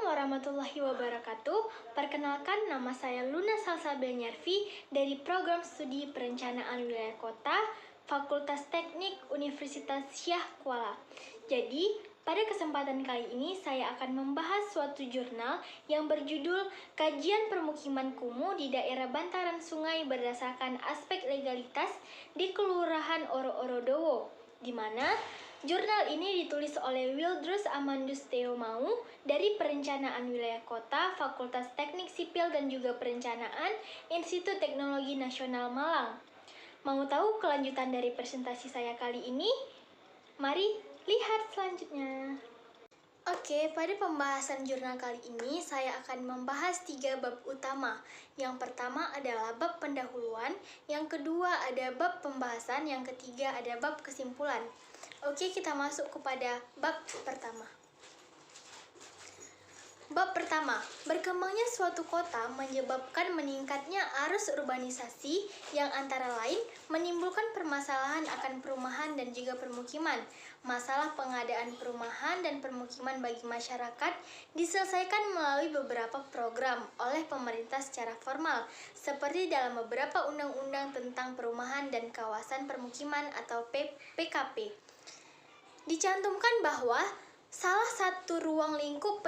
warahmatullahi wabarakatuh. Perkenalkan, nama saya Luna Salsabelnyarfi dari Program Studi Perencanaan Wilayah Kota, Fakultas Teknik Universitas Syah Kuala. Jadi, pada kesempatan kali ini saya akan membahas suatu jurnal yang berjudul Kajian Permukiman Kumuh di Daerah Bantaran Sungai berdasarkan aspek legalitas di Kelurahan Oro-Orodowo, di mana jurnal ini ditulis oleh Wildrus Amandus Theo Mau dari Perencanaan Wilayah Kota, Fakultas Teknik Sipil dan juga Perencanaan, Institut Teknologi Nasional Malang. Mau tahu kelanjutan dari presentasi saya kali ini? Mari lihat selanjutnya. Oke, pada pembahasan jurnal kali ini saya akan membahas 3 bab utama. Yang pertama adalah bab pendahuluan, yang kedua ada bab pembahasan, yang ketiga ada bab kesimpulan. Oke, kita masuk kepada bab pertama. Bab pertama, berkembangnya suatu kota menyebabkan meningkatnya arus urbanisasi yang antara lain menimbulkan permasalahan akan perumahan dan juga permukiman. Masalah pengadaan perumahan dan permukiman bagi masyarakat diselesaikan melalui beberapa program oleh pemerintah secara formal, seperti dalam beberapa undang-undang tentang perumahan dan kawasan permukiman atau PKP. Dicantumkan bahwa salah satu ruang lingkup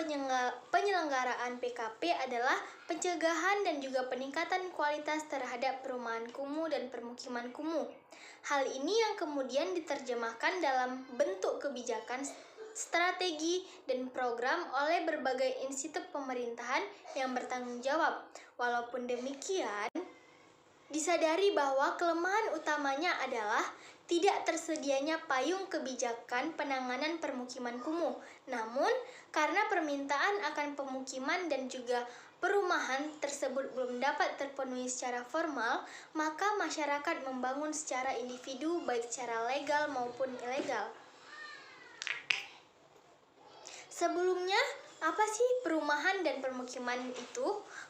penyelenggaraan PKP adalah pencegahan dan juga peningkatan kualitas terhadap perumahan kumuh dan permukiman kumuh. Hal ini yang kemudian diterjemahkan dalam bentuk kebijakan, strategi, dan program oleh berbagai institusi pemerintahan yang bertanggung jawab. Walaupun demikian, disadari bahwa kelemahan utamanya adalah tidak tersedianya payung kebijakan penanganan permukiman kumuh. Namun, karena permintaan akan pemukiman dan juga perumahan tersebut belum dapat terpenuhi secara formal, maka masyarakat membangun secara individu baik secara legal maupun ilegal. Sebelumnya, apa sih perumahan dan permukiman itu?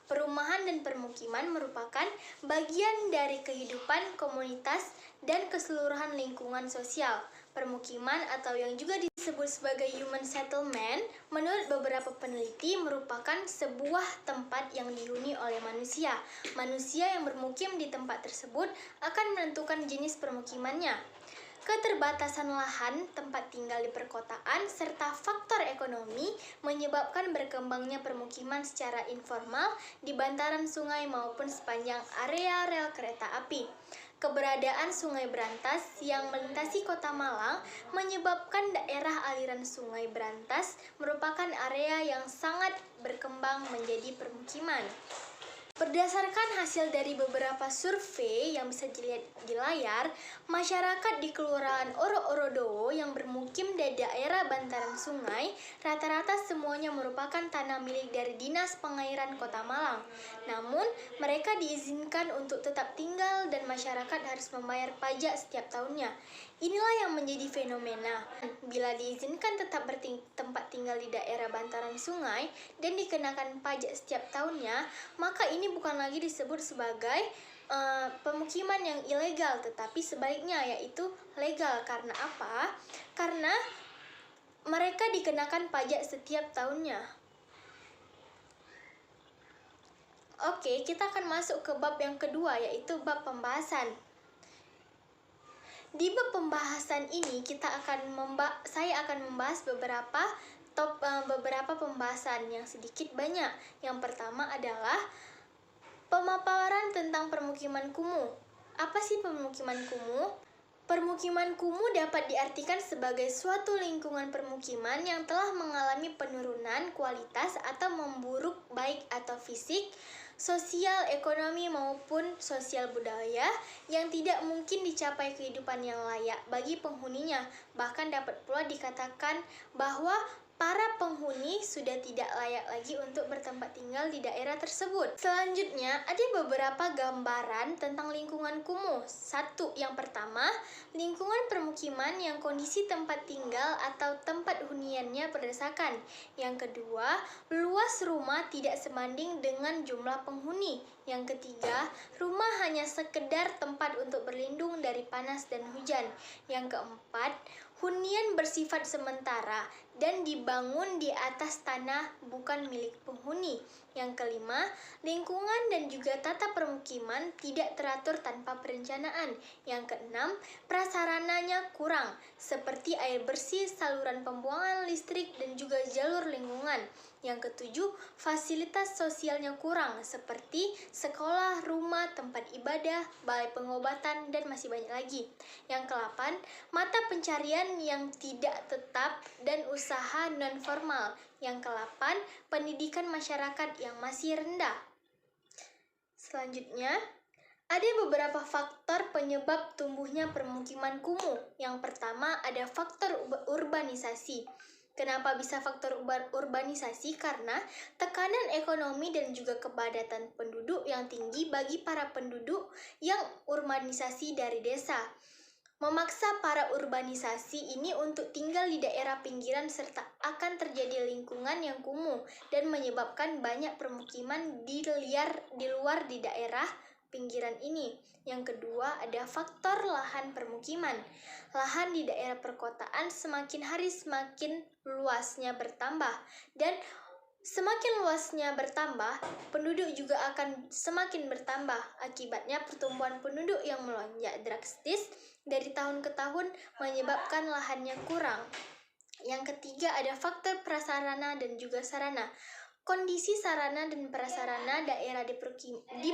Perumahan dan permukiman merupakan bagian dari kehidupan komunitas dan keseluruhan lingkungan sosial. Permukiman atau yang juga disebut sebagai human settlement, menurut beberapa peneliti merupakan sebuah tempat yang dihuni oleh manusia. Manusia yang bermukim di tempat tersebut akan menentukan jenis permukimannya. Keterbatasan lahan tempat tinggal di perkotaan serta faktor ekonomi menyebabkan berkembangnya permukiman secara informal di bantaran sungai maupun sepanjang area rel kereta api. Keberadaan Sungai Brantas yang melintasi Kota Malang menyebabkan daerah aliran Sungai Brantas merupakan area yang sangat berkembang menjadi permukiman. Berdasarkan hasil dari beberapa survei yang bisa dilihat di layar, masyarakat di Kelurahan Oro-Orodowo yang bermukim di daerah bantaran sungai, rata-rata semuanya merupakan tanah milik dari Dinas Pengairan Kota Malang. Namun, mereka diizinkan untuk tetap tinggal dan masyarakat harus membayar pajak setiap tahunnya. Inilah yang menjadi fenomena. Bila diizinkan tetap bertempat tinggal di daerah bantaran sungai dan dikenakan pajak setiap tahunnya, maka ini bukan lagi disebut sebagai pemukiman yang ilegal, tetapi sebaliknya yaitu legal. Karena apa? Karena mereka dikenakan pajak setiap tahunnya. Oke, kita akan masuk ke bab yang kedua, yaitu bab pembahasan. Di bab pembahasan ini saya akan membahas beberapa pembahasan yang sedikit banyak. Yang pertama adalah pemaparan tentang permukiman kumuh. Apa sih permukiman kumuh? Permukiman kumuh dapat diartikan sebagai suatu lingkungan permukiman yang telah mengalami penurunan kualitas atau memburuk baik atau fisik, sosial, ekonomi maupun sosial budaya yang tidak mungkin dicapai kehidupan yang layak bagi penghuninya. Bahkan dapat pula dikatakan bahwa para penghuni sudah tidak layak lagi untuk bertempat tinggal di daerah tersebut. Selanjutnya, ada beberapa gambaran tentang lingkungan kumuh. Yang pertama, lingkungan permukiman yang kondisi tempat tinggal atau tempat huniannya berdasarkan. Yang kedua, luas rumah tidak sebanding dengan jumlah penghuni. Yang ketiga, rumah hanya sekedar tempat untuk berlindung dari panas dan hujan. Yang keempat, hunian bersifat sementara dan dibangun di atas tanah bukan milik penghuni. Yang kelima, lingkungan dan juga tata permukiman tidak teratur tanpa perencanaan. Yang keenam, prasarananya kurang, seperti air bersih, saluran pembuangan listrik, dan juga jalur lingkungan. Yang ketujuh, fasilitas sosialnya kurang, seperti sekolah, rumah, tempat ibadah, balai pengobatan, dan masih banyak lagi. Yang kedelapan, mata pencarian yang tidak tetap dan usaha non-formal. Yang kedelapan, pendidikan masyarakat yang masih rendah. Selanjutnya, ada beberapa faktor penyebab tumbuhnya permukiman kumuh. Yang pertama, ada faktor urbanisasi. Kenapa bisa faktor urbanisasi? Karena tekanan ekonomi dan juga kepadatan penduduk yang tinggi bagi para penduduk yang urbanisasi dari desa. Memaksa para urbanisasi ini untuk tinggal di daerah pinggiran serta akan terjadi lingkungan yang kumuh dan menyebabkan banyak permukiman di luar di daerah pinggiran ini. Yang kedua, ada faktor lahan permukiman. Lahan di daerah perkotaan semakin hari semakin luasnya bertambah, dan semakin luasnya bertambah, penduduk juga akan semakin bertambah. Akibatnya pertumbuhan penduduk yang melonjak drastis dari tahun ke tahun menyebabkan lahannya kurang. Yang ketiga, ada faktor prasarana dan juga sarana. Kondisi sarana dan prasarana daerah di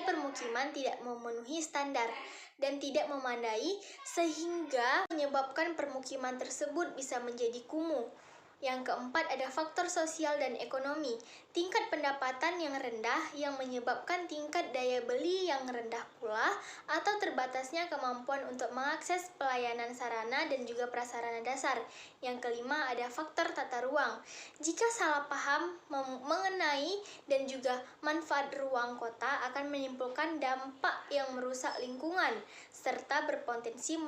permukiman tidak memenuhi standar dan tidak memadai, sehingga menyebabkan permukiman tersebut bisa menjadi kumuh. Yang keempat, ada faktor sosial dan ekonomi. Tingkat pendapatan yang rendah yang menyebabkan tingkat daya beli yang rendah pula, atau terbatasnya kemampuan untuk mengakses pelayanan sarana dan juga prasarana dasar. Yang kelima, ada faktor tata ruang. Jika salah paham mengenai dan juga manfaat ruang kota akan menimbulkan dampak yang merusak lingkungan, serta berpotensi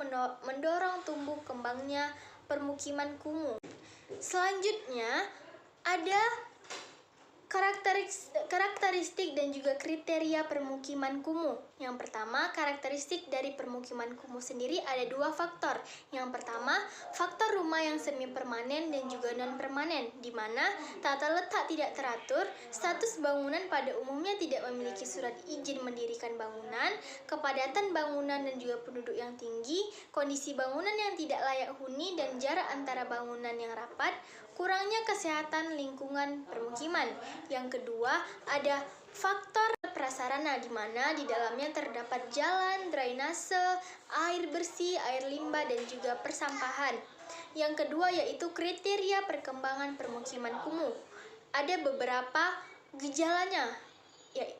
mendorong tumbuh kembangnya permukiman kumuh. Selanjutnya, ada karakteristik dan juga kriteria permukiman kumuh. Yang pertama, karakteristik dari permukiman kumuh sendiri ada dua faktor. Yang pertama, faktor rumah yang semi permanen dan juga non permanen, di mana tata letak tidak teratur, status bangunan pada umumnya tidak memiliki surat izin mendirikan bangunan, kepadatan bangunan dan juga penduduk yang tinggi, kondisi bangunan yang tidak layak huni dan jarak antara bangunan yang rapat, kurangnya kesehatan lingkungan permukiman. Yang kedua, ada faktor prasarana, di mana di dalamnya terdapat jalan, drainase, air bersih, air limbah, dan juga persampahan. Yang kedua yaitu kriteria perkembangan permukiman kumuh. Ada beberapa gejalanya.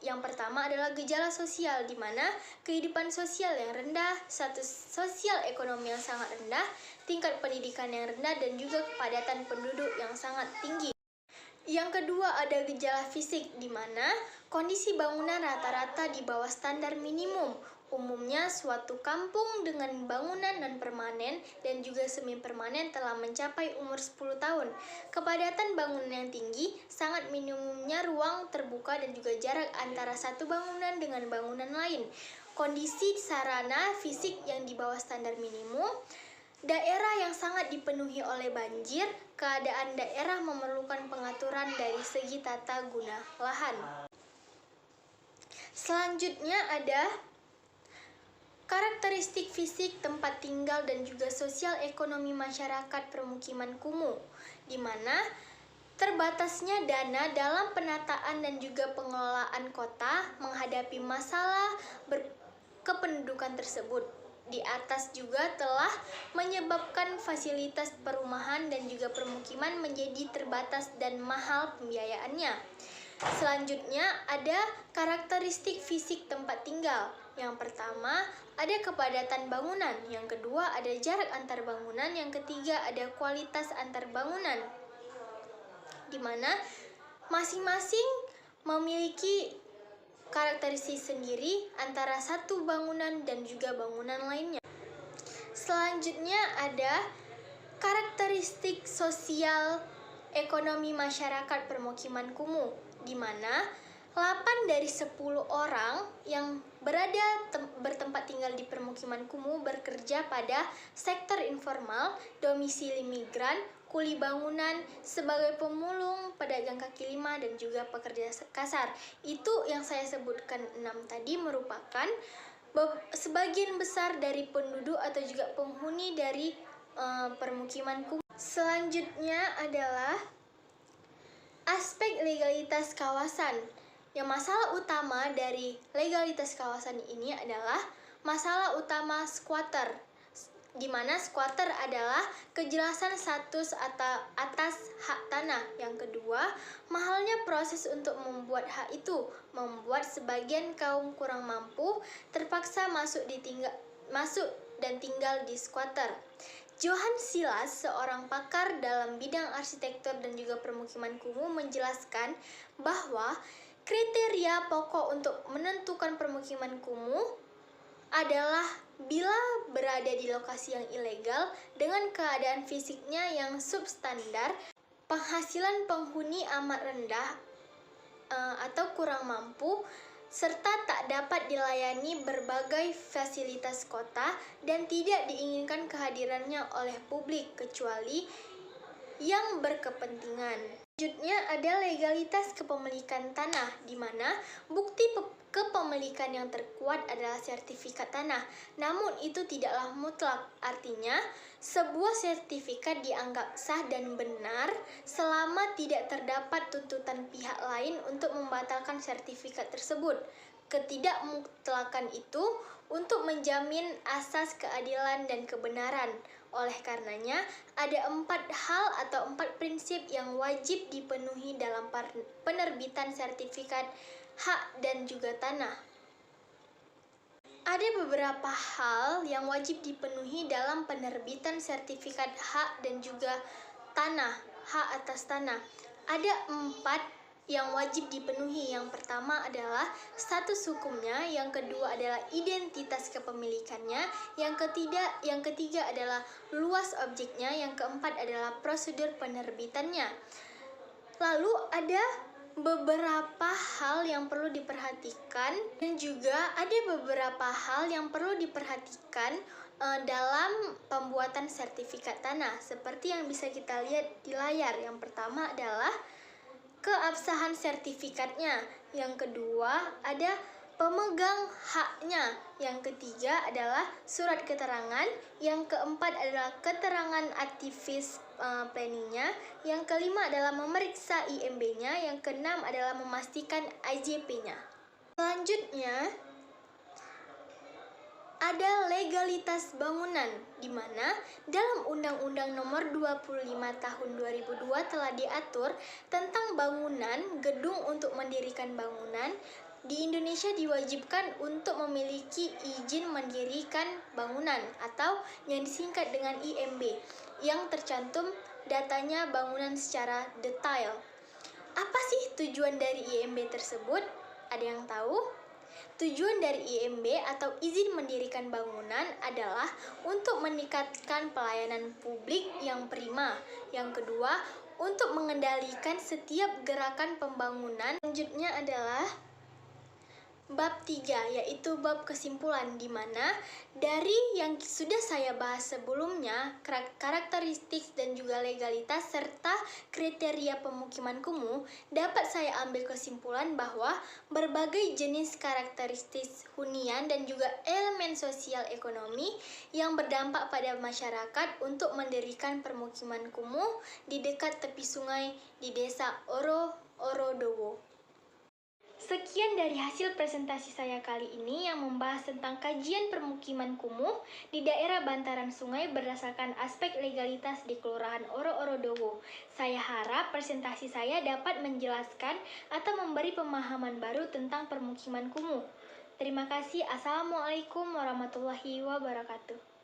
Yang pertama adalah gejala sosial, di mana kehidupan sosial yang rendah, status sosial ekonomi yang sangat rendah, tingkat pendidikan yang rendah, dan juga kepadatan penduduk yang sangat tinggi. Yang kedua ada gejala fisik, di mana kondisi bangunan rata-rata di bawah standar minimum. Umumnya suatu kampung dengan bangunan non-permanen dan juga semi-permanen telah mencapai umur 10 tahun. Kepadatan bangunan yang tinggi, sangat minimumnya ruang terbuka dan juga jarak antara satu bangunan dengan bangunan lain. Kondisi sarana fisik yang di bawah standar minimum. Daerah yang sangat dipenuhi oleh banjir, keadaan daerah memerlukan pengaturan dari segi tata guna lahan. Selanjutnya ada karakteristik fisik tempat tinggal dan juga sosial ekonomi masyarakat permukiman kumuh, di mana terbatasnya dana dalam penataan dan juga pengelolaan kota menghadapi masalah kependudukan tersebut. Di atas juga telah menyebabkan fasilitas perumahan dan juga permukiman menjadi terbatas dan mahal pembiayaannya. Selanjutnya ada karakteristik fisik tempat tinggal. Yang pertama ada kepadatan bangunan, yang kedua ada jarak antar bangunan, yang ketiga ada kualitas antar bangunan, di mana masing-masing memiliki karakteristik sendiri antara satu bangunan dan juga bangunan lainnya. Selanjutnya ada karakteristik sosial ekonomi masyarakat permukiman kumuh, di mana 8 dari 10 orang yang bertempat tinggal di permukiman kumuh bekerja pada sektor informal, domisili migran, kuli bangunan, sebagai pemulung, pedagang kaki lima, dan juga pekerja kasar. Itu yang saya sebutkan 6 tadi merupakan sebagian besar dari penduduk atau juga penghuni dari permukiman kumuh. Selanjutnya adalah aspek legalitas kawasan. Yang masalah utama dari legalitas kawasan ini adalah masalah utama squatter, di mana squatter adalah kejelasan status atas hak tanah. Yang kedua, mahalnya proses untuk membuat hak itu membuat sebagian kaum kurang mampu terpaksa masuk dan tinggal di squatter. Johan Silas, seorang pakar dalam bidang arsitektur dan juga permukiman kumuh, menjelaskan bahwa kriteria pokok untuk menentukan permukiman kumuh adalah bila berada di lokasi yang ilegal dengan keadaan fisiknya yang substandar, penghasilan penghuni amat rendah atau kurang mampu, serta tak dapat dilayani berbagai fasilitas kota dan tidak diinginkan kehadirannya oleh publik kecuali yang berkepentingan. Selanjutnya ada legalitas kepemilikan tanah, di mana bukti kepemilikan yang terkuat adalah sertifikat tanah. Namun itu tidaklah mutlak, artinya sebuah sertifikat dianggap sah dan benar selama tidak terdapat tuntutan pihak lain untuk membatalkan sertifikat tersebut. Ketidakmutlakan itu untuk menjamin asas keadilan dan kebenaran. Oleh karenanya, ada 4 hal atau 4 prinsip yang wajib dipenuhi dalam penerbitan sertifikat hak dan juga tanah. Ada beberapa hal yang wajib dipenuhi dalam penerbitan sertifikat hak dan juga hak atas tanah. Ada 4 yang wajib dipenuhi. Yang pertama adalah status hukumnya, yang kedua adalah identitas kepemilikannya, yang ketiga adalah luas objeknya, yang keempat adalah prosedur penerbitannya. Lalu ada beberapa hal yang perlu diperhatikan dan juga ada beberapa hal yang perlu diperhatikan dalam pembuatan sertifikat tanah, seperti yang bisa kita lihat di layar. Yang pertama adalah keabsahan sertifikatnya, yang kedua ada pemegang haknya, yang ketiga adalah surat keterangan, yang keempat adalah keterangan aktivis planningnya, yang kelima adalah memeriksa IMB-nya, yang keenam adalah memastikan AJP-nya. Selanjutnya ada legalitas bangunan, di mana dalam Undang-Undang Nomor 25 Tahun 2002 telah diatur tentang bangunan gedung. Untuk mendirikan bangunan di Indonesia diwajibkan untuk memiliki izin mendirikan bangunan atau yang disingkat dengan IMB, yang tercantum datanya bangunan secara detail. Apa sih tujuan dari IMB tersebut? Ada yang tahu? Tujuan dari IMB atau izin mendirikan bangunan adalah untuk meningkatkan pelayanan publik yang prima. Yang kedua, untuk mengendalikan setiap gerakan pembangunan. Selanjutnya adalah bab 3, yaitu bab kesimpulan, di mana dari yang sudah saya bahas sebelumnya, karakteristik dan juga legalitas serta kriteria pemukiman kumuh, dapat saya ambil kesimpulan bahwa berbagai jenis karakteristik hunian dan juga elemen sosial ekonomi yang berdampak pada masyarakat untuk mendirikan permukiman kumuh di dekat tepi sungai di desa Orodowo. Sekian dari hasil presentasi saya kali ini yang membahas tentang kajian permukiman kumuh di daerah bantaran sungai berdasarkan aspek legalitas di Kelurahan Orodowo. Saya harap presentasi saya dapat menjelaskan atau memberi pemahaman baru tentang permukiman kumuh. Terima kasih. Assalamualaikum warahmatullahi wabarakatuh.